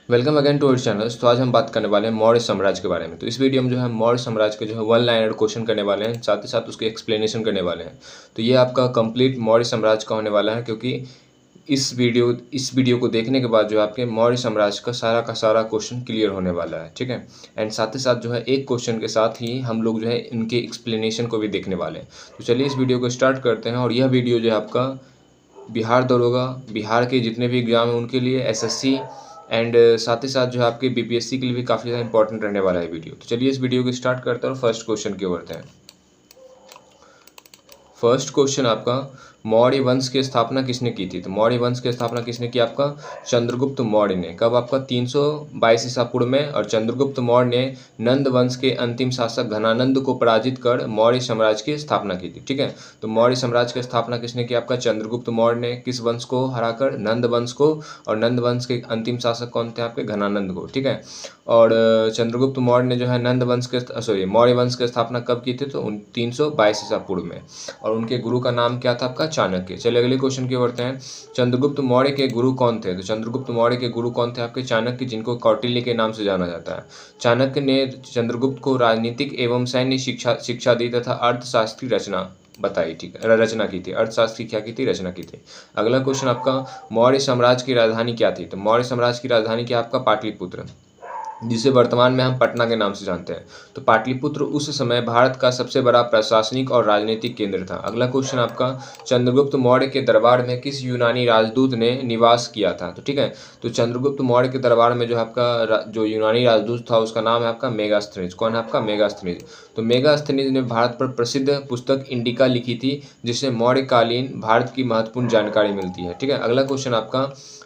Welcome again to our channel. तो आज हम बात करने वाले हैं मौर्य साम्राज्य के बारे में। तो इस वीडियो में जो है मौर्य साम्राज्य के जो है वन लाइनर क्वेश्चन करने वाले हैं, साथ ही साथ उसके एक्सप्लेनेशन करने वाले हैं। तो ये आपका कंप्लीट मौर्य साम्राज्य का होने वाला है, क्योंकि इस वीडियो को देखने के बाद जो आपके मौर्य साम्राज्य का सारा क्वेश्चन क्लियर होने वाला है। ठीक है। एंड साथ ही साथ जो है एक क्वेश्चन के साथ ही हम लोग जो है इनके एक्सप्लेनेशन को भी देखने वाले हैं। तो चलिए इस वीडियो को स्टार्ट करते हैं। और यह वीडियो जो है आपका बिहार दरोगा, बिहार के जितने भी एग्जाम हैं उनके लिए, एसएससी एंड साथ ही साथ जो है आपके बीपीएससी के लिए भी काफ़ी ज़्यादा इंपॉर्टेंट रहने वाला है वीडियो। तो चलिए इस वीडियो को स्टार्ट करते हैं और फर्स्ट क्वेश्चन की ओर बढ़ते हैं। फर्स्ट क्वेश्चन आपका, मौर्य वंश की स्थापना किसने की थी? तो मौर्य वंश की स्थापना किसने की? आपका चंद्रगुप्त मौर्य ने। कब? आपका 322 ईसा पूर्व में। और चंद्रगुप्त मौर्य ने नंद वंश के अंतिम शासक घनानंद को पराजित कर मौर्य साम्राज्य की स्थापना की थी। ठीक है। तो मौर्य साम्राज्य की स्थापना किसने की? आपका चंद्रगुप्त मौर्य ने। किस वंश को हराकर? नंद वंश को। और नंद वंश के अंतिम शासक कौन थे? आपके घनानंद को। ठीक है। और चंद्रगुप्त मौर्य ने जो है मौर्य वंश की स्थापना कब की थी? तो 322 ईसा पूर्व में। और उनके गुरु का नाम क्या था? आपका चाणक्य। चलिए अगले क्वेश्चन की ओर बढ़ते हैं। चंद्रगुप्त मौर्य के गुरु कौन थे? तो चंद्रगुप्त मौर्य के गुरु कौन थे? आपके चाणक्य, जिनको कौटिल्य के नाम से जाना जाता है। चाणक्य ने चंद्रगुप्त को राजनीतिक एवं सैन्य शिक्षा दी तथा अर्थशास्त्री रचना बताई। ठीक है, रचना की थी। अर्थशास्त्र की क्या की थी? रचना की थी। अगला क्वेश्चन आपका, मौर्य साम्राज्य की राजधानी क्या थी? तो मौर्य साम्राज्य की राजधानी क्या? आपका पाटलिपुत्र, जिसे वर्तमान में हम पटना के नाम से जानते हैं। तो पाटलिपुत्र उस समय भारत का सबसे बड़ा प्रशासनिक और राजनीतिक केंद्र था। अगला क्वेश्चन आपका, चंद्रगुप्त मौर्य के दरबार में किस यूनानी राजदूत ने निवास किया था? तो ठीक है। तो चंद्रगुप्त मौर्य के दरबार में जो आपका जो यूनानी राजदूत था उसका नाम है आपका मेगास्थनीज। कौन है? आपका मेगास्थनीज। तो मेगास्थनीज ने भारत पर प्रसिद्ध पुस्तक इंडिका लिखी थी, जिससे मौर्यकालीन भारत की महत्वपूर्ण जानकारी मिलती है। ठीक है। अगला क्वेश्चन आपका,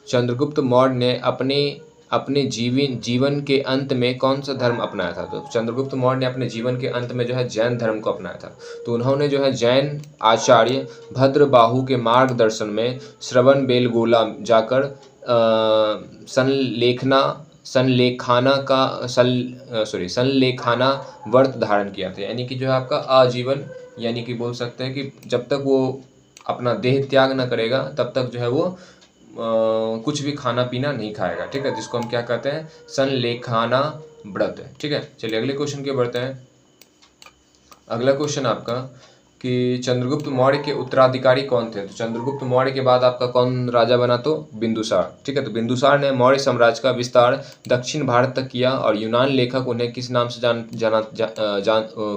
चंद्रगुप्त मौर्य ने अपने जीवन के अंत में कौन सा धर्म अपनाया था? तो चंद्रगुप्त मौर्य ने अपने जीवन के अंत में जो है जैन धर्म को अपनाया था। तो उन्होंने जो है जैन आचार्य भद्रबाहु के मार्गदर्शन में श्रवण बेलगोला जाकर संलेखाना व्रत धारण किया था। यानी कि जो है आपका आजीवन, यानी कि बोल सकते हैं कि जब तक वो अपना देह त्याग न करेगा तब तक जो है वो कुछ भी खाना पीना नहीं खाएगा। ठीक है। जिसको हम क्या कहते हैं? संलेखाना व्रत। ठीक है। चलिए अगले क्वेश्चन के बढ़ते हैं। अगला क्वेश्चन आपका कि चंद्रगुप्त मौर्य के उत्तराधिकारी कौन थे? तो चंद्रगुप्त मौर्य के बाद आपका कौन राजा बना? तो बिंदुसार। ठीक है। तो बिंदुसार ने मौर्य साम्राज्य का विस्तार दक्षिण भारत तक किया। और यूनान लेखक उन्हें किस नाम से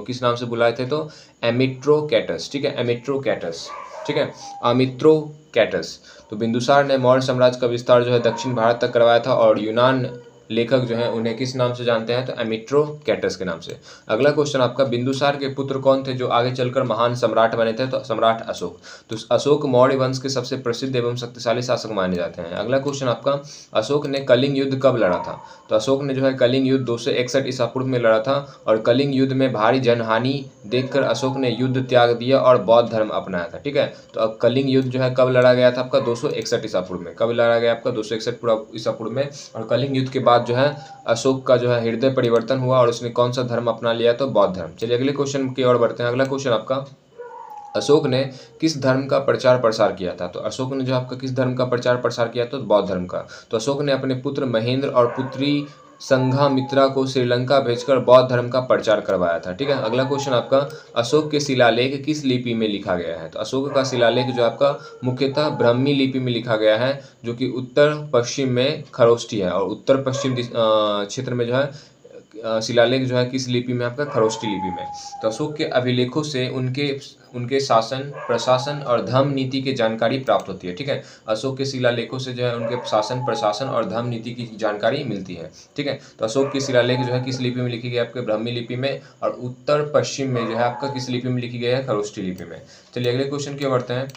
किस नाम से बुलाए थे? तो एमिट्रोकैटस। ठीक है, एमिट्रोकैटस। ठीक है, अमित्रोकैटस। तो बिंदुसार ने मौर्य साम्राज्य का विस्तार जो है दक्षिण भारत तक करवाया था। और यूनान लेखक जो है उन्हें किस नाम से जानते हैं? तो एमिट्रोकैटस के नाम से। अगला क्वेश्चन आपका, बिंदुसार के पुत्र कौन थे जो आगे चलकर महान सम्राट बने थे? तो सम्राट अशोक। तो अशोक मौर्य वंश के सबसे प्रसिद्ध एवं शक्तिशाली शासक माने जाते हैं। अगला क्वेश्चन आपका, अशोक ने कलिंग युद्ध कब लड़ा था? तो अशोक ने जो है कलिंग युद्ध 261 ईसा पूर्व में लड़ा था। और कलिंग युद्ध में भारी जनहानि देखकर अशोक ने युद्ध त्याग दिया और बौद्ध धर्म अपनाया था। ठीक है। तो अब कलिंग युद्ध जो है कब लड़ा गया था? आपका 261 ईसा पूर्व में। कब लड़ा गया? आपका 261 ईसा पूर्व में। और कलिंग युद्ध के बाद जो है अशोक का जो है हृदय परिवर्तन हुआ और उसने कौन सा धर्म अपना लिया? तो बौद्ध धर्म। चलिए अगले क्वेश्चन की ओर बढ़ते हैं। अगला क्वेश्चन आपका, अशोक ने किस धर्म का प्रचार प्रसार किया था? तो अशोक ने जो आपका किस धर्म का प्रचार प्रसार किया? तो बौद्ध धर्म का। तो अशोक ने अपने पुत्र महेंद्र और पुत्री संघामित्रा को श्रीलंका भेजकर बौद्ध धर्म का प्रचार करवाया था। ठीक है। अगला क्वेश्चन आपका, अशोक के शिलालेख किस लिपि में लिखा गया है? तो अशोक का शिलालेख जो आपका मुख्यतः ब्राह्मी लिपि में लिखा गया है, जो कि उत्तर पश्चिम में खरोष्ठी है। और उत्तर पश्चिम क्षेत्र में जो है शिलालेख जो है किस लिपि में? आपका खरोष्ठी लिपि में। तो अशोक के अभिलेखों से उनके शासन, प्रशासन और धर्म नीति की जानकारी प्राप्त होती है। ठीक है। अशोक के शिलालेखों से जो है उनके शासन, प्रशासन और धर्म नीति की जानकारी मिलती है। ठीक है। तो अशोक की शिलालेख जो है किस लिपि में लिखी गई? आपके ब्राह्मी लिपि में। और उत्तर पश्चिम में जो है आपका किस लिपि में लिखी गई है? खरोष्ठी लिपि में। चलिए अगले क्वेश्चन की ओर बढ़ते हैं।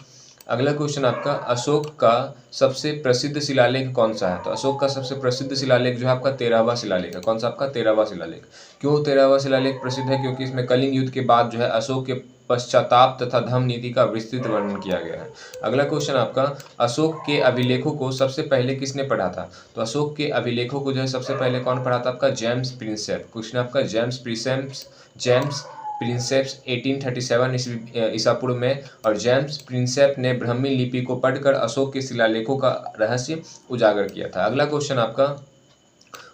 अगला क्वेश्चन आपका, अशोक का सबसे प्रसिद्ध शिलालेख कौन सा है? तो अशोक का सबसे प्रसिद्ध शिलालेख जो है आपका 13वां शिलालेख है। कौन सा? आपका 13वां शिलालेख। क्यों 13वां शिलालेख प्रसिद्ध है? क्योंकि इसमें कलिंग युद्ध के बाद जो है अशोक के पश्चाताप तथा धर्म नीति का विस्तृत वर्णन किया गया है। अगला क्वेश्चन आपका, अशोक के अभिलेखों को सबसे पहले किसने पढ़ा था? तो अशोक के अभिलेखों को जो है सबसे पहले कौन पढ़ा था? आपका जेम्स प्रिंसेप। क्वेश्चन आपका, जेम्स प्रिंसेप्स 1837 ईसा पूर्व में। और जेम्स प्रिंसेप ने ब्राह्मी लिपि को पढ़कर अशोक के शिलालेखों का रहस्य उजागर किया था। अगला क्वेश्चन आपका,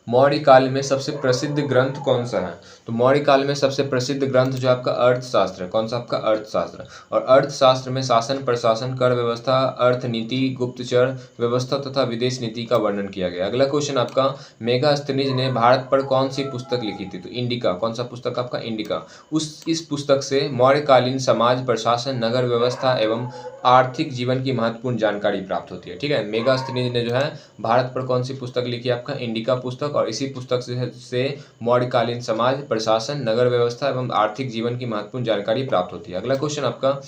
मौर्य काल में सबसे प्रसिद्ध ग्रंथ कौन सा है? तो मौर्य काल में सबसे प्रसिद्ध ग्रंथ जो आपका अर्थशास्त्र है। कौन सा आपका? अर्थशास्त्र। और अर्थशास्त्र में शासन, प्रशासन, कर व्यवस्था, अर्थनीति, गुप्तचर व्यवस्था तथा विदेश नीति का वर्णन किया गया। अगला क्वेश्चन आपका, मेगास्थनीज ने भारत पर कौन सी पुस्तक लिखी थी? तो इंडिका। कौन सा पुस्तक आपका? इंडिका। इस पुस्तक से मौर्यकालीन समाज, प्रशासन, नगर व्यवस्था एवं आर्थिक जीवन की महत्वपूर्ण जानकारी प्राप्त होती है। ठीक है, मेगास्थनीज ने जो है भारत पर कौन सी पुस्तक लिखी? आपका इंडिका पुस्तक। और इसी पुस्तक से मौर्यकालीन समाज, प्रशासन, नगर व्यवस्था एवं आर्थिक जीवन की महत्वपूर्ण जानकारी प्राप्त होती है। अगला क्वेश्चन आपका,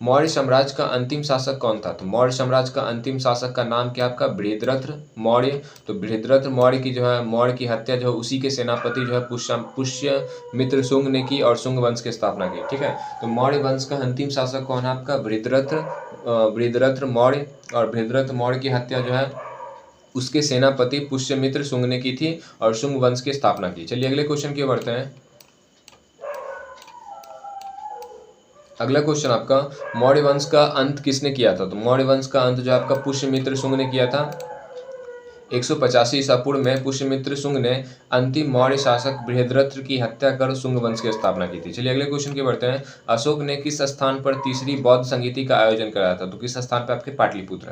मौर्य साम्राज्य का अंतिम शासक कौन था? तो मौर्य साम्राज्य का अंतिम शासक का नाम क्या आपका? बृहद्रथ मौर्य। तो बृहद्रथ मौर्य की जो है मौर्य की हत्या जो है उसी के सेनापति जो है पुष्यमित्र शुंग ने की और शुंग वंश की स्थापना की। ठीक है, तो मौर्य वंश का अंतिम शासक कौन है आपका? बृहद्रथ मौर्य। और बृहद्रथ मौर्य की हत्या जो है उसके सेनापति पुष्यमित्र शुंग ने की थी और शुंग वंश की स्थापना की। चलिए अगले क्वेश्चन की ओर बढ़ते हैं। अगला क्वेश्चन आपका, मौर्य वंश का अंत किसने किया था? तो मौर्य वंश का अंत जो आपका पुष्यमित्र शुंग ने किया था। 185 ईसा पूर्व में पुष्यमित्र शुंग ने अंतिम मौर्य शासक बृहद्रथ की हत्या कर शुंग वंश की स्थापना की थी। चलिए अगले क्वेश्चन की बढ़ते हैं। अशोक ने किस स्थान पर तीसरी बौद्ध संगीति का आयोजन कराया था? तो किस स्थान पर? आपके पाटलिपुत्र।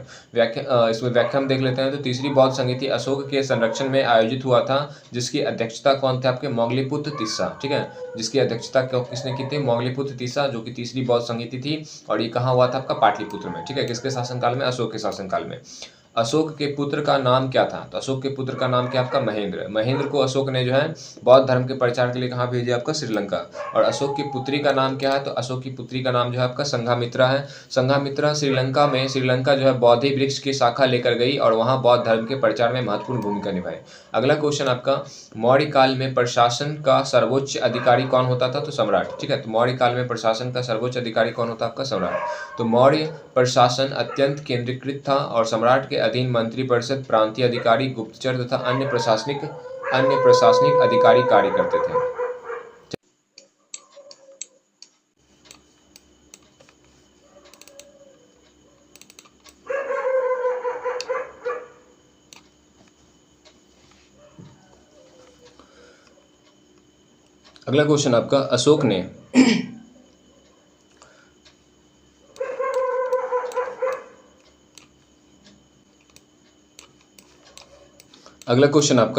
इसमें व्याख्या हम देख लेते हैं। तो तीसरी बौद्ध संगीति अशोक के संरक्षण में आयोजित हुआ था, जिसकी अध्यक्षता कौन थे? आपके मोगलीपुत्र तीसरा। ठीक है, जिसकी अध्यक्षता किसने की थी? मोगलीपुत्र तीसरा, जो कि तीसरी बौद्ध संगीति थी। और ये कहाँ हुआ था? आपका पाटलिपुत्र में। ठीक है, किसके शासनकाल में? अशोक के शासनकाल में। अशोक के पुत्र का नाम क्या था? तो अशोक के पुत्र का नाम क्या आपका? महेंद्र। महेंद्र को अशोक ने जो है बौद्ध धर्म के प्रचार के लिए कहाँ भेजा? आपका श्रीलंका। और अशोक की पुत्री का नाम क्या है? तो अशोक की पुत्री का नाम जो है आपका संघामित्रा है। संघामित्रा श्रीलंका जो है बौद्धि वृक्ष की शाखा लेकर गई और वहाँ बौद्ध धर्म के प्रचार में महत्वपूर्ण भूमिका निभाई। अगला क्वेश्चन आपका, मौर्य काल में प्रशासन का सर्वोच्च अधिकारी कौन होता था? तो सम्राट। ठीक है, तो मौर्य काल में प्रशासन का सर्वोच्च अधिकारी कौन होता? आपका सम्राट। तो मौर्य प्रशासन अत्यंत केंद्रीकृत था और सम्राट के अधीन मंत्रिपरिषद, प्रांतीय अधिकारी, गुप्तचर तथा अन्य प्रशासनिक अधिकारी कार्य करते थे। अगला क्वेश्चन आपका,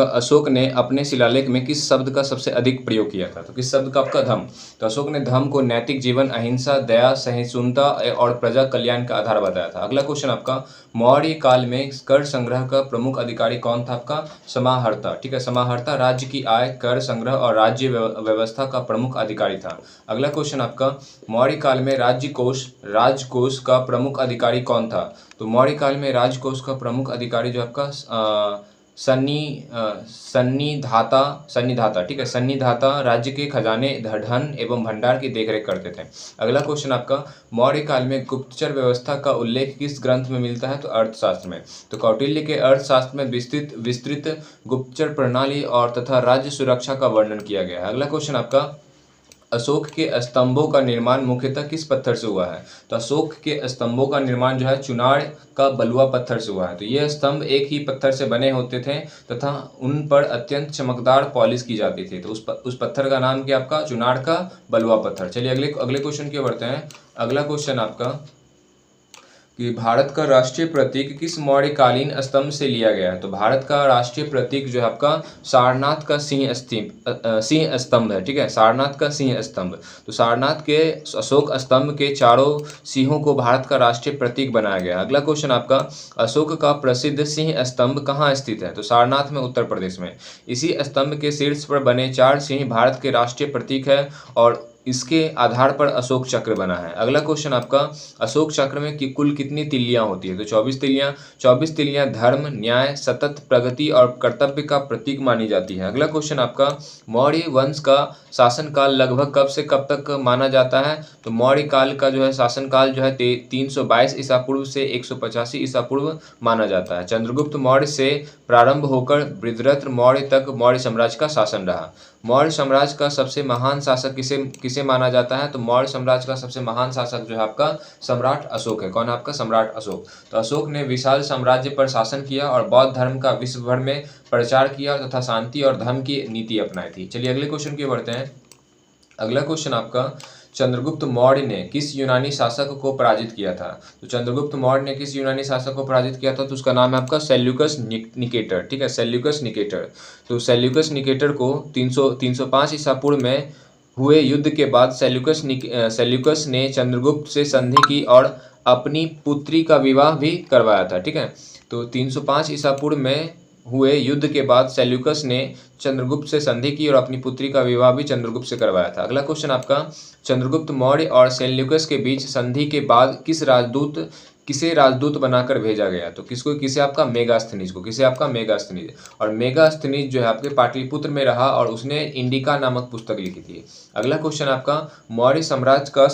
अशोक ने अपने शिलालेख में किस शब्द का सबसे अधिक प्रयोग किया था? तो किस शब्द का? आपका धम्म। तो अशोक ने धम्म को नैतिक जीवन, अहिंसा, दया, सहिष्णुता और प्रजा कल्याण का आधार बताया था। अगला क्वेश्चन आपका, मौर्य काल में कर संग्रह का प्रमुख अधिकारी कौन था? आपका समाहर्ता। ठीक है, समाहर्ता राज्य की आय, कर संग्रह और राज्य व्यवस्था का प्रमुख अधिकारी था। अगला क्वेश्चन आपका, मौर्य काल में राजकोष का प्रमुख अधिकारी कौन था? तो मौर्य काल में राजकोष का प्रमुख अधिकारी जो आपका सन्निधाता। ठीक है, सन्निधाता राज्य के खजाने, धन एवं भंडार की देखरेख करते थे। अगला क्वेश्चन आपका, मौर्य काल में गुप्तचर व्यवस्था का उल्लेख किस ग्रंथ में मिलता है? तो अर्थशास्त्र में। तो कौटिल्य के अर्थशास्त्र में विस्तृत गुप्तचर प्रणाली और तथा राज्य सुरक्षा का वर्णन किया गया है। अगला क्वेश्चन आपका, अशोक के स्तंभों का निर्माण मुख्यतः किस पत्थर से हुआ है? तो अशोक के स्तंभों का निर्माण जो है चुनार का बलुआ पत्थर से हुआ है। तो ये स्तंभ एक ही पत्थर से बने होते थे तथा उन पर अत्यंत चमकदार पॉलिश की जाती थी। तो उस पत्थर का नाम क्या आपका? चुनार का बलुआ पत्थर। चलिए अगले क्वेश्चन की ओर बढ़ते हैं। अगला क्वेश्चन आपका कि भारत का राष्ट्रीय प्रतीक किस मौर्यकालीन स्तंभ से लिया गया है? तो भारत का राष्ट्रीय प्रतीक जो है आपका सारनाथ का सिंह स्तंभ है। ठीक है, सारनाथ का सिंह स्तंभ। तो सारनाथ के अशोक स्तंभ के चारों सिंहों को भारत का राष्ट्रीय प्रतीक बनाया गया। अगला क्वेश्चन आपका, अशोक का प्रसिद्ध सिंह स्तंभ कहाँ स्थित है? तो सारनाथ में, उत्तर प्रदेश में। इसी स्तंभ के शीर्ष पर बने 4 सिंह भारत के राष्ट्रीय प्रतीक है और इसके आधार पर अशोक चक्र बना है। अगला क्वेश्चन आपका, अशोक चक्र में कुल कितनी तिल्लियां होती है? तो 24 तिल्लियां। 24 तिल्लियां धर्म, न्याय, सतत प्रगति और कर्तव्य का प्रतीक मानी जाती है। अगला क्वेश्चन आपका, मौर्य वंश का शासनकाल लगभग कब से कब तक माना जाता है? तो मौर्य काल का जो है शासनकाल जो है 322 ईसा पूर्व से 185 ईसा पूर्व माना जाता है। चंद्रगुप्त मौर्य से प्रारंभ होकर बृहद्रथ मौर्य तक मौर्य साम्राज्य का शासन रहा। मौर्य साम्राज्य का सबसे महान शासक किसे किसे माना जाता है? तो मौर्य साम्राज्य का सबसे महान शासक जो है आपका सम्राट अशोक है। कौन है आपका? सम्राट अशोक। तो अशोक ने विशाल साम्राज्य पर शासन किया और बौद्ध धर्म का विश्व भर में प्रचार किया तथा शांति और धर्म की नीति अपनाई थी। चलिए अगले क्वेश्चन की बढ़ते हैं। अगला क्वेश्चन आपका, चंद्रगुप्त मौर्य ने किस यूनानी शासक को पराजित किया था? तो चंद्रगुप्त मौर्य ने किस यूनानी शासक को पराजित किया था? तो उसका नाम है आपका सेल्यूकस निकेटर। ठीक है, सेल्यूकस निकेटर। तो सेल्यूकस निकेटर को 305 ईसा पूर्व में हुए युद्ध के बाद सेल्यूकस ने चंद्रगुप्त से संधि की और अपनी पुत्री का विवाह भी करवाया था। ठीक है, तो 305 ईसा पूर्व में हुए युद्ध के बाद सेल्यूकस ने चंद्रगुप्त से संधि की और अपनी पुत्री का विवाह भी चंद्रगुप्त से करवाया था। अगला क्वेश्चन आपका, चंद्रगुप्त मौर्य और सेल्यूकस के बीच संधि के बाद किसे राजदूत बनाकर भेजा गया? तो किसे आपका? मेगास्थनीज को। किसे आपका? मेगास्थनीज। और मेगास्थनीज जो है आपके पाटलिपुत्र में रहा और उसने इंडिका नामक पुस्तक लिखी थी। अगला क्वेश्चन आपका, मौर्य साम्राज्य का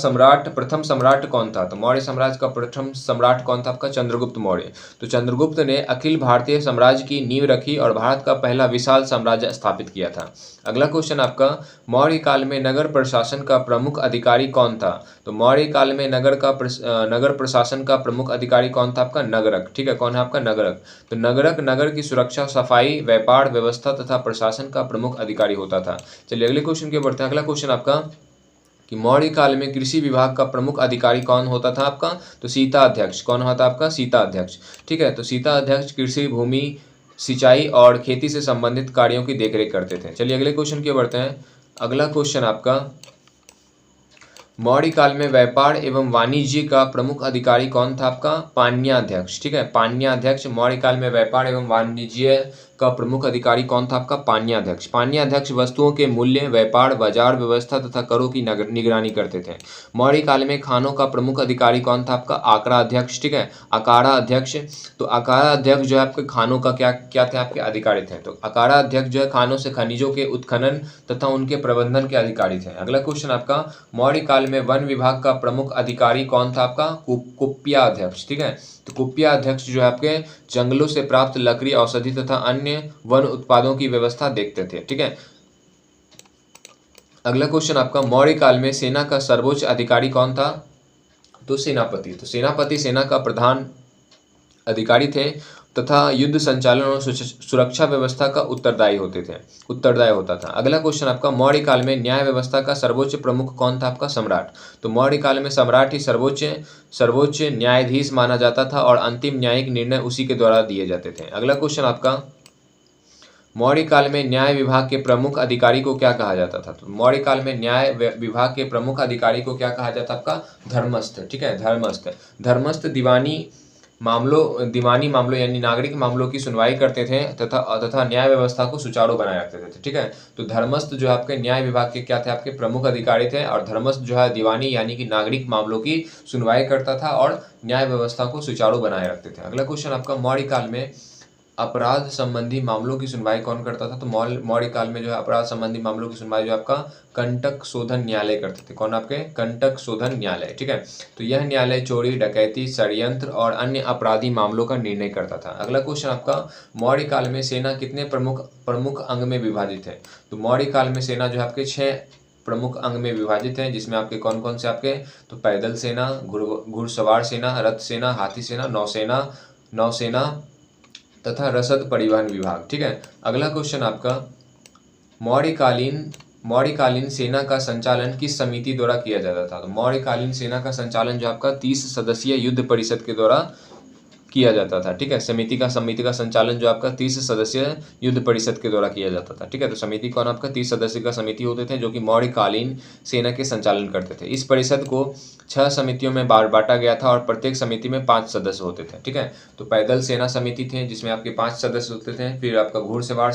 प्रथम सम्राट कौन था? तो मौर्य साम्राज्य का प्रथम सम्राट कौन था? आपका चंद्रगुप्त मौर्य। तो चंद्रगुप्त ने अखिल भारतीय साम्राज्य की नींव रखी और भारत का पहला विशाल साम्राज्य स्थापित किया था। अगला क्वेश्चन आपका, मौर्य काल में नगर प्रशासन का प्रमुख अधिकारी कौन था? तो मौर्य काल में नगर प्रशासन का प्रमुख अधिकारी कौन था? आपका नगरक। ठीक है, कौन है आपका? नगरक। तो नगरक नगर की सुरक्षा, सफाई, व्यापार व्यवस्था तथा प्रशासन का प्रमुख अधिकारी होता था। चलिए अगले क्वेश्चन के बढ़ते हैं। अगला क्वेश्चन आपका, कि मौर्य काल में कृषि विभाग का प्रमुख अधिकारी कौन होता था? आपका तो सीता अध्यक्ष। कौन होता आपका? सीता अध्यक्ष। ठीक है, तो सीता अध्यक्ष कृषि, भूमि, सिंचाई और खेती से संबंधित कार्यों की देखरेख करते थे। चलिए अगले क्वेश्चन की बढ़ते हैं। अगला क्वेश्चन आपका, मौर्य काल में व्यापार एवं वाणिज्य का प्रमुख अधिकारी कौन था? आपका पान्याध्यक्ष। ठीक है, पान्याध्यक्ष। मौर्य काल में व्यापार एवं वाणिज्य का प्रमुख अधिकारी कौन था? आपका पान्याध्यक्ष। पान्याध्यक्ष वस्तुओं के मूल्य, व्यापार, बाजार व्यवस्था तथा करों की निगरानी करते थे। मौर्य काल में खानों का प्रमुख अधिकारी कौन था? आपका आकरा अध्यक्ष। ठीक है, आकारा अध्यक्ष। तो आकारा अध्यक्ष जो है आपके खानों का क्या थे? आपके अधिकारी थे। तो आकारा अध्यक्ष जो है खानों से खनिजों के उत्खनन तथा उनके प्रबंधन के अधिकारी थे। अगला क्वेश्चन आपका, मौर्य काल में वन विभाग का प्रमुख अधिकारी कौन था? आपका कुप्या अध्यक्ष। ठीक है, तो कुप्या अध्यक्ष जो है आपके जंगलों से प्राप्त लकड़ी, औषधि तथा अन्य वन उत्पादों की व्यवस्था देखते थे। ठीक है, अगला क्वेश्चन आपका, मौर्य काल में सेना का सर्वोच्च अधिकारी कौन था? तो सेनापति। तो सेनापति सेना का प्रधान अधिकारी थे तथा युद्ध संचालन और सुरक्षा व्यवस्था का उत्तरदायी होता था। अगला क्वेश्चन आपका, मौर्य काल में न्याय व्यवस्था का सर्वोच्च प्रमुख कौन था? आपका सम्राट। तो मौर्य काल में सम्राट ही सर्वोच्च न्यायाधीश माना जाता था और अंतिम न्यायिक निर्णय उसी के द्वारा दिए जाते थे। अगला क्वेश्चन आपका, मौर्य काल में न्याय विभाग के प्रमुख अधिकारी को क्या कहा जाता था? तो मौर्य काल में न्याय विभाग के प्रमुख अधिकारी को क्या कहा जाता? आपका धर्मस्थ। ठीक है, धर्मस्थ दीवानी मामलों यानी नागरिक मामलों की सुनवाई करते थे तथा न्याय व्यवस्था को सुचारू बनाए रखते थे। ठीक है, तो धर्मस्थ जो है आपके न्याय विभाग के क्या थे? आपके प्रमुख अधिकारी थे। और धर्मस्थ जो है दीवानी यानी कि नागरिक मामलों की सुनवाई करता था और न्याय व्यवस्था को सुचारू बनाए रखते थे। अगला क्वेश्चन आपका, मौर्य काल में अपराध संबंधी मामलों की सुनवाई कौन करता था? तो मौर्य काल में जो है अपराध संबंधी मामलों की सुनवाई जो आपका कंटक शोधन न्यायालय करते थे। कौन? आपके कंटक शोधन न्यायालय। ठीक है, तो यह न्यायालय चोरी, डकैती, षड्यंत्र और अन्य अपराधी मामलों का निर्णय करता था। अगला क्वेश्चन आपका, मौर्य काल में सेना कितने प्रमुख अंग में विभाजित है? तो मौर्य काल में सेना जो है आपके 6 प्रमुख अंग में विभाजित है, जिसमें आपके कौन कौन से आपके? तो पैदल सेना, घुड़सवार सेना, रथ सेना, हाथी सेना, नौसेना तथा रसद परिवहन विभाग। ठीक है, अगला क्वेश्चन आपका, मौर्यकालीन सेना का संचालन किस समिति द्वारा किया जाता था? तो मौर्यकालीन सेना का संचालन जो आपका 30 सदस्यीय युद्ध परिषद के द्वारा किया जाता था। ठीक है, समिति का संचालन जो आपका 30 सदस्यीय युद्ध परिषद के द्वारा किया जाता था। ठीक है, तो समिति कौन? आपका 30 सदस्य का समिति होते थे जो कि मौर्यकालीन सेना के संचालन करते थे। इस परिषद को 6 समितियों में बांटा गया था और प्रत्येक समिति में 5 सदस्य होते थे। ठीक है, तो पैदल सेना समिति थे जिसमें आपके 5 सदस्य होते थे। फिर आपका घुड़सवार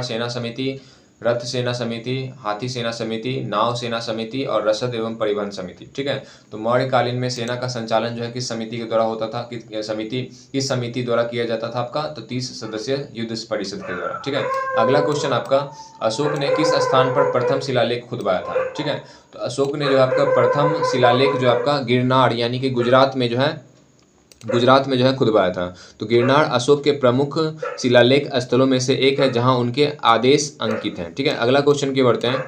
सेना समिति, रथ सेना समिति, हाथी सेना समिति, नाव सेना समिति और रसद एवं परिवहन समिति। ठीक है, तो मौर्यकालीन में सेना का संचालन जो है किस समिति के द्वारा होता था? किस समिति द्वारा किया जाता था? आपका तो 30 सदस्यीय युद्ध परिषद के द्वारा। ठीक है, अगला क्वेश्चन आपका, अशोक ने किस स्थान पर प्रथम शिलालेख खुदवाया था? ठीक है, तो अशोक ने जो आपका प्रथम शिलालेख जो आपका गिरनार यानी कि गुजरात में जो है खुदवाया था। तो गिरनार अशोक के प्रमुख शिलालेख स्थलों में से एक है जहां उनके आदेश अंकित हैं। ठीक है, अगला क्वेश्चन की बढ़ते हैं।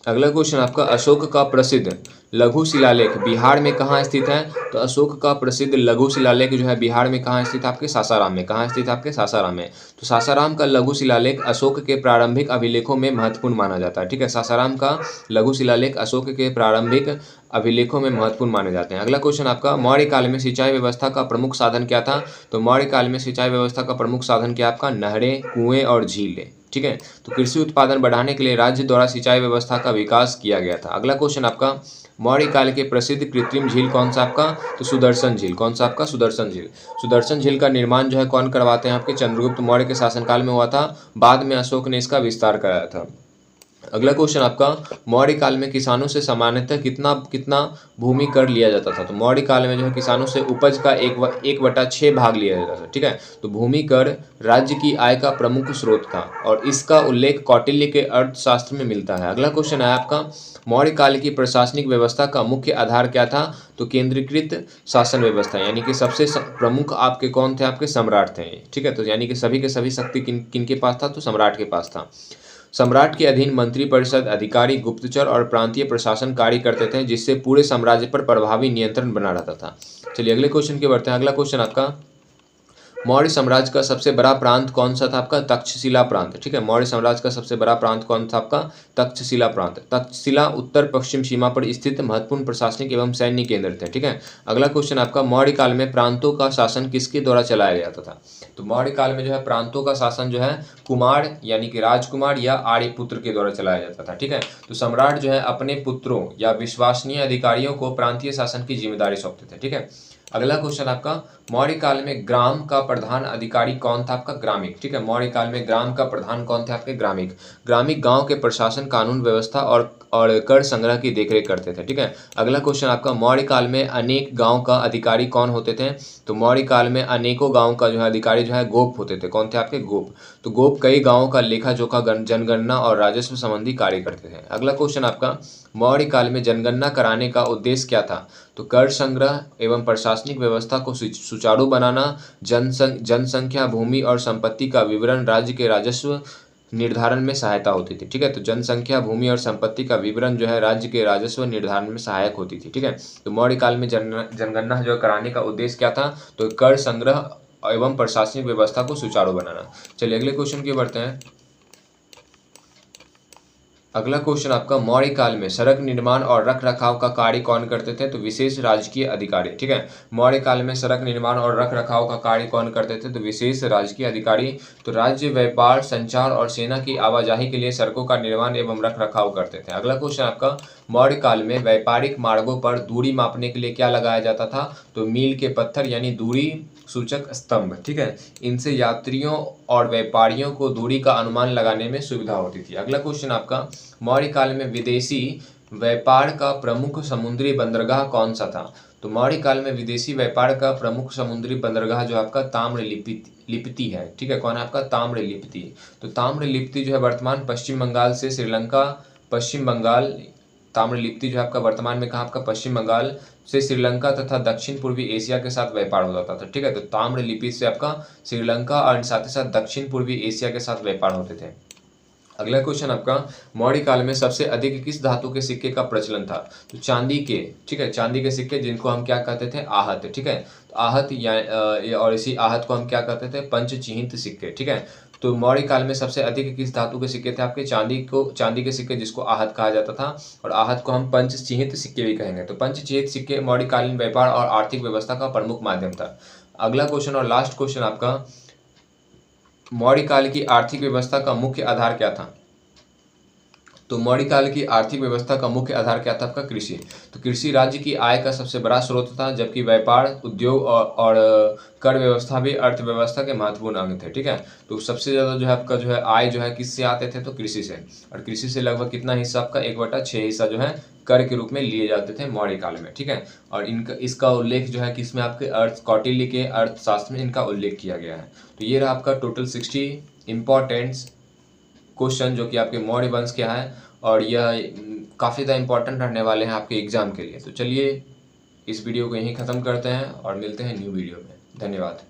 अगला क्वेश्चन आपका, अशोक का प्रसिद्ध लघु शिलालेख बिहार में कहाँ स्थित है? तो अशोक का प्रसिद्ध लघु शिलालेख जो है बिहार में कहाँ स्थित है? आपके सासाराम में। कहाँ स्थित है? आपके सासाराम में। तो सासाराम का लघु शिलालेख अशोक के प्रारंभिक अभिलेखों में महत्वपूर्ण माना जाता है। ठीक है, सासाराम का लघु शिलालेख अशोक के प्रारंभिक अभिलेखों में महत्वपूर्ण माने जाते हैं। अगला क्वेश्चन आपका, मौर्य काल में सिंचाई व्यवस्था का प्रमुख साधन क्या था? तो मौर्य काल में सिंचाई व्यवस्था का प्रमुख साधन क्या आपका? नहरें, कुएं और झीलें। ठीक है, तो कृषि उत्पादन बढ़ाने के लिए राज्य द्वारा सिंचाई व्यवस्था का विकास किया गया था। अगला क्वेश्चन आपका, मौर्य काल के प्रसिद्ध कृत्रिम झील कौन सा आपका? तो सुदर्शन झील। कौन सा आपका? सुदर्शन झील। सुदर्शन झील का निर्माण जो है कौन करवाते हैं? आपके चंद्रगुप्त मौर्य के शासनकाल में हुआ था। बाद में अशोक ने इसका विस्तार कराया था। अगला क्वेश्चन आपका, मौर्य काल में किसानों से सामान्यतः कितना कितना भूमि कर लिया जाता था? तो मौर्य काल में जो है किसानों से उपज का 1/6 भाग लिया जाता था। ठीक है, तो भूमि कर राज्य की आय का प्रमुख स्रोत था और इसका उल्लेख कौटिल्य के अर्थशास्त्र में मिलता है। अगला क्वेश्चन है आपका, मौर्य काल की प्रशासनिक व्यवस्था का मुख्य आधार क्या था? तो केंद्रीकृत शासन व्यवस्था, यानी कि सबसे प्रमुख आपके कौन थे? आपके सम्राट थे। ठीक है, तो यानी कि सभी के सभी शक्ति किन के पास था? तो सम्राट के पास था। सम्राट के अधीन मंत्रिपरिषद, अधिकारी, गुप्तचर और प्रांतीय प्रशासन कार्य करते थे, जिससे पूरे साम्राज्य पर प्रभावी नियंत्रण बना रहता था। चलिए अगले क्वेश्चन की बढ़ते हैं। अगला क्वेश्चन आपका, मौर्य साम्राज्य का सबसे बड़ा प्रांत कौन सा था? आपका तक्षशिला प्रांत। ठीक है, मौर्य साम्राज्य का सबसे बड़ा प्रांत कौन था? आपका तक्षशिला प्रांत। तक्षशिला उत्तर पश्चिम सीमा पर स्थित महत्वपूर्ण प्रशासनिक एवं सैन्य केंद्र थे। ठीक है, अगला क्वेश्चन आपका, मौर्य काल में प्रांतों का शासन किसके द्वारा चलाया जाता था? तो मौर्य काल में जो है प्रांतों का शासन जो है कुमार यानी कि राजकुमार या आर्यपुत्र के द्वारा चलाया जाता था। ठीक है, तो सम्राट जो है अपने पुत्रों या विश्वसनीय अधिकारियों को प्रांतीय शासन की जिम्मेदारी सौंपते थे। ठीक है, अगला क्वेश्चन आपका, मौर्य काल में ग्राम का प्रधान अधिकारी कौन था? आपका ग्रामिक। ठीक है, मौर्य काल में ग्राम का प्रधान कौन थे? आपके ग्रामिक। ग्रामिक गांव के प्रशासन, कानून व्यवस्था और कर संग्रह की देखरेख करते थे। ठीक है, अगला क्वेश्चन आपका, मौर्य काल में अनेक गांव का अधिकारी कौन होते थे? तो मौर्य काल में अनेकों गांव का जो है अधिकारी जो है गोप होते थे। कौन थे? आपके गोप। तो गोप कई गांवों का लेखा जोखा, जनगणना और राजस्व संबंधी कार्य करते थे। अगला क्वेश्चन आपका, मौर्य काल में जनगणना कराने का उद्देश्य क्या था? तो कर संग्रह एवं प्रशासनिक व्यवस्था को सुचारू बनाना, जनसंख्या, भूमि और संपत्ति का विवरण, राज्य के राजस्व निर्धारण में सहायता होती थी। ठीक है, तो जनसंख्या, भूमि और संपत्ति का विवरण जो है राज्य के राजस्व निर्धारण में सहायक होती थी। ठीक है, तो मौर्य काल में जनगणना जो कराने का उद्देश्य क्या था? तो कर संग्रह एवं प्रशासनिक व्यवस्था को सुचारू बनाना। चलिए अगले क्वेश्चन की बढ़ते हैं। अगला क्वेश्चन आपका, मौर्य काल में सड़क निर्माण और रख रखाव का कार्य कौन करते थे? तो विशेष राजकीय अधिकारी। ठीक है, मौर्य काल में सड़क निर्माण और रख रखाव का कार्य कौन करते थे? तो विशेष राजकीय अधिकारी। तो राज्य व्यापार, संचार और सेना की आवाजाही के लिए सड़कों का निर्माण एवं रख रखाव करते थे। अगला क्वेश्चन आपका, मौर्य काल में व्यापारिक मार्गों पर दूरी मापने के लिए क्या लगाया जाता था? तो मील के पत्थर यानी दूरी सूचक स्तंभ। ठीक है, इनसे यात्रियों और व्यापारियों को दूरी का अनुमान लगाने में सुविधा होती थी। अगला क्वेश्चन आपका, मौर्य काल में विदेशी व्यापार का प्रमुख समुद्री बंदरगाह कौन सा था? तो मौर्य काल में विदेशी व्यापार का प्रमुख समुद्री बंदरगाह जो आपका ताम्रलिप्ति है। ठीक है, कौन है आपका? ताम्रलिप्ति। तो ताम्रलिप्ति जो है वर्तमान पश्चिम बंगाल से श्रीलंका, पश्चिम बंगाल, ताम्रलिप्ति जो है आपका वर्तमान में कहाँ? आपका पश्चिम बंगाल से श्रीलंका तथा दक्षिण पूर्वी एशिया के साथ व्यापार होता था। ठीक है, तो ताम्रलिप्ति से आपका श्रीलंका और साथ ही साथ दक्षिण पूर्वी एशिया के साथ व्यापार होते थे। अगला क्वेश्चन आपका, मौर्य काल में सबसे अधिक किस धातु के सिक्के का प्रचलन था? तो चांदी के। ठीक है, चांदी के सिक्के, जिनको हम क्या कहते थे? आहत। ठीक है, तो आहत या और इसी आहत को हम क्या कहते थे? पंचचिह्नित सिक्के। ठीक है, तो मौर्य काल में सबसे अधिक किस धातु के सिक्के थे? आपके चांदी के सिक्के, जिसको आहत कहा जाता था, और आहत को हम पंचचिह्नित सिक्के भी कहेंगे। तो पंचचिह्नित सिक्के मौर्यकालीन व्यापार और आर्थिक व्यवस्था का प्रमुख माध्यम था। अगला क्वेश्चन और लास्ट क्वेश्चन आपका, मौर्य काल की आर्थिक व्यवस्था का मुख्य आधार क्या था? तो मौर्य काल की आर्थिक व्यवस्था का मुख्य आधार क्या था? आपका कृषि। तो कृषि राज्य की आय का सबसे बड़ा स्रोत था, जबकि व्यापार, उद्योग और कर व्यवस्था भी अर्थव्यवस्था के महत्वपूर्ण अंग थे। ठीक है, तो सबसे ज़्यादा जो है आपका जो है आय जो है किससे आते थे? तो कृषि से। और कृषि से लगभग कितना हिस्सा? आपका 1/6 हिस्सा जो है कर के रूप में लिए जाते थे मौर्य काल में। ठीक है, और इसका उल्लेख जो है किसमें? आपके कौटिल्य के अर्थशास्त्र में इनका उल्लेख किया गया है। तो ये रहा आपका टोटल 60 इम्पॉर्टेंट्स क्वेश्चन जो कि आपके मौर्य वंश के हैं, और यह काफ़ी ज़्यादा इंपॉर्टेंट रहने वाले हैं आपके एग्जाम के लिए। तो चलिए इस वीडियो को यहीं ख़त्म करते हैं और मिलते हैं न्यू वीडियो में। धन्यवाद।